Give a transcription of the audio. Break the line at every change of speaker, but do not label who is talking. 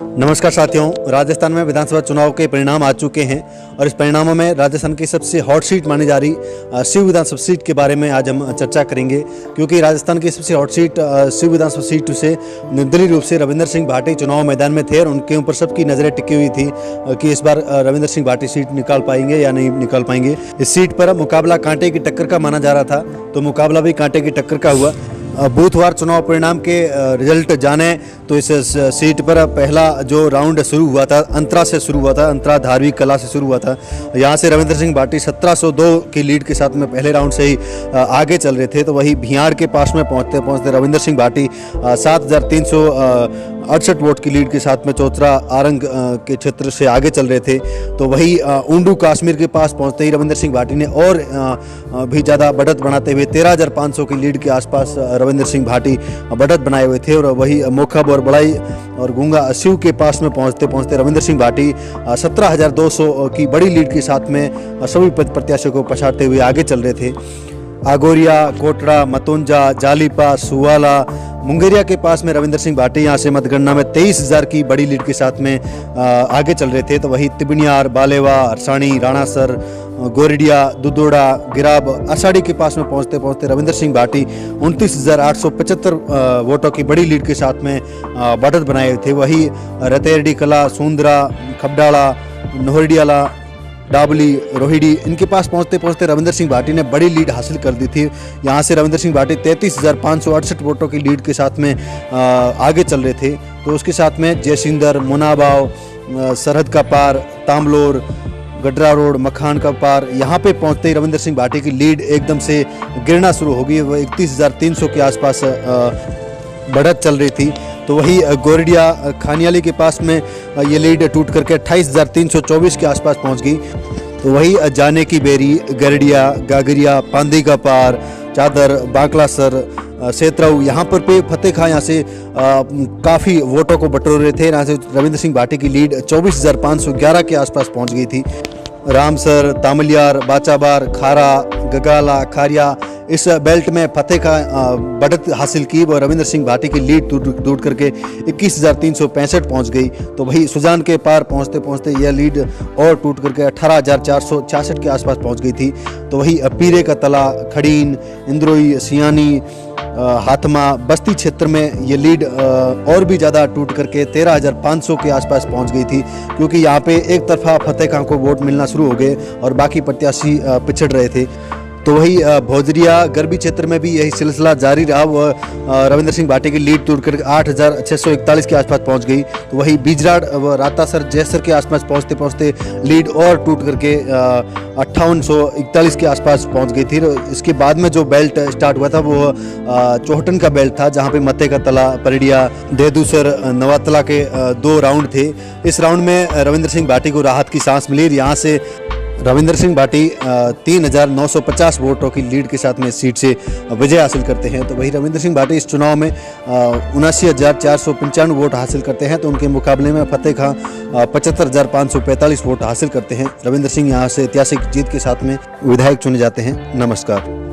नमस्कार साथियों, राजस्थान में विधानसभा चुनाव के परिणाम आ चुके हैं और इस परिणामों में राजस्थान की सबसे हॉट सीट मानी जा रही शिव विधानसभा सीट के बारे में आज हम चर्चा करेंगे। क्योंकि राजस्थान की सबसे हॉट सीट शिव विधानसभा सीट से निर्दलीय रूप से रविंद्र सिंह भाटी चुनाव मैदान में थे और उनके ऊपर सबकी नज़रें टिकी हुई थी कि इस बार रविंद्र सिंह भाटी सीट निकाल पाएंगे या नहीं निकाल पाएंगे। इस सीट पर मुकाबला कांटे की टक्कर का माना जा रहा था, तो मुकाबला भी कांटे की टक्कर का हुआ। बूथवार चुनाव परिणाम के रिजल्ट जाने तो इस सीट पर पहला जो राउंड शुरू हुआ था अंतरा से शुरू हुआ था, अंतरा धारवी कला से शुरू हुआ था। यहाँ से रविंद्र सिंह भाटी 1702 की लीड के साथ में पहले राउंड से ही आगे चल रहे थे। तो वही भियाड़ के पास में पहुँचते पहुँचते रविंद्र सिंह भाटी 7368 वोट की लीड के साथ में चौथरा आरंग के क्षेत्र से आगे चल रहे थे। तो वही ऊंडू कश्मीर के पास पहुँचते ही रविंद्र सिंह भाटी ने और भी ज़्यादा बढ़त बनाते हुए 13500 की लीड के आसपास रविंद्र सिंह भाटी बढ़त बनाए हुए थे। और वही मोखब और बड़ाई और गुंगा शिव के पास में पहुंचते पहुंचते रविंद्र सिंह भाटी 17200 की बड़ी लीड के साथ में सभी प्रत्याशियों को पछाड़ते हुए आगे चल रहे थे। आगोरिया, कोटड़ा, मतुंजा, जालीपा, सुवाला, मुंगेरिया के पास में रविंद्र सिंह भाटी यहाँ से मतगणना में 23,000 की बड़ी लीड के साथ में आगे चल रहे थे। तो वही तिबनियार, बालेवा, हरसाणी, राणासर, गोरिडिया, दुदोड़ा, गिराब, असाड़ी के पास में पहुंचते पहुंचते रविंद्र सिंह भाटी 29,875 वोटों की बड़ी लीड के साथ में बढ़त बनाए हुए थे। वही रतेरडी कला, सूंदरा, खबडाला, नोहरडियाला, डाबली, रोहिडी, इनके पास पहुंचते पहुंचते रविंद्र सिंह भाटी ने बड़ी लीड हासिल कर दी थी। यहाँ से रविंद्र सिंह भाटी 33,568 वोटों की लीड के साथ में आगे चल रहे थे। तो उसके साथ में जयसिंदर, मुनाबाव, सरहद का पार, तामलोर, गडरा रोड, मखान का पार, यहाँ पे पहुँचते ही रविंद्र सिंह भाटी की लीड एकदम से गिरना शुरू हो गई। वह 31,300 के आसपास बढ़त चल रही थी। तो वही गोरिडिया, खानियाली के पास में ये लीड टूट करके 28,324 के आसपास पहुंच गई। तो वही जाने की बेरी, गरडिया, गागरिया, पांदी का पार, चादर, बांकलासर, सेतराऊ, यहाँ पर पे फतेह खां यहाँ से काफ़ी वोटों को बटोर रहे थे। यहाँ से रविंद्र सिंह भाटी की लीड 24,511 के आसपास पहुँच गई थी। रामसर, तामलियार, बाचाबार, खारा, गगाला, खारिया, इस बेल्ट में फतेह का बढ़त हासिल की और रविंद्र सिंह भाटी की लीड टूट करके 21,365 पहुंच गई। तो वही सुजान के पार पहुंचते पहुंचते यह लीड और टूट करके 18,466 के आसपास पहुंच गई थी। तो वही पीरे का तला, खड़ीन, इंद्रोई, सियानी, हाथमा, बस्ती क्षेत्र में ये लीड और भी ज़्यादा टूट करके 13,500 के आसपास पहुंच गई थी। क्योंकि यहाँ पे एक तरफा फतेह खां को वोट मिलना शुरू हो गए और बाकी प्रत्याशी पिछड़ रहे थे। तो वही भोजरिया, गरबी क्षेत्र में भी यही सिलसिला जारी रहा। वह रविंद्र सिंह भाटी की लीड टूट कर 8,641 के आसपास पहुंच गई। तो वही बिजराड़ व रातासर, जयसर के आसपास पहुंचते पहुंचते लीड और टूट करके 5841 के आसपास पहुंच गई थी। इसके बाद में जो बेल्ट स्टार्ट हुआ था वो चौहटन का बेल्ट था, जहाँ पे मते का तला, परिडिया, देदूसर, नवातला के 2 राउंड थे। इस राउंड में रविंद्र सिंह भाटी को राहत की सांस मिली। यहाँ से रविंद्र सिंह भाटी 3,950 वोटों की लीड के साथ में सीट से विजय हासिल करते हैं। तो वही रविंद्र सिंह भाटी इस चुनाव में 79,495 वोट हासिल करते हैं। तो उनके मुकाबले में फतेह खां 75,545 वोट हासिल करते हैं। रविंद्र सिंह यहाँ से ऐतिहासिक जीत के साथ में विधायक चुने जाते हैं। नमस्कार।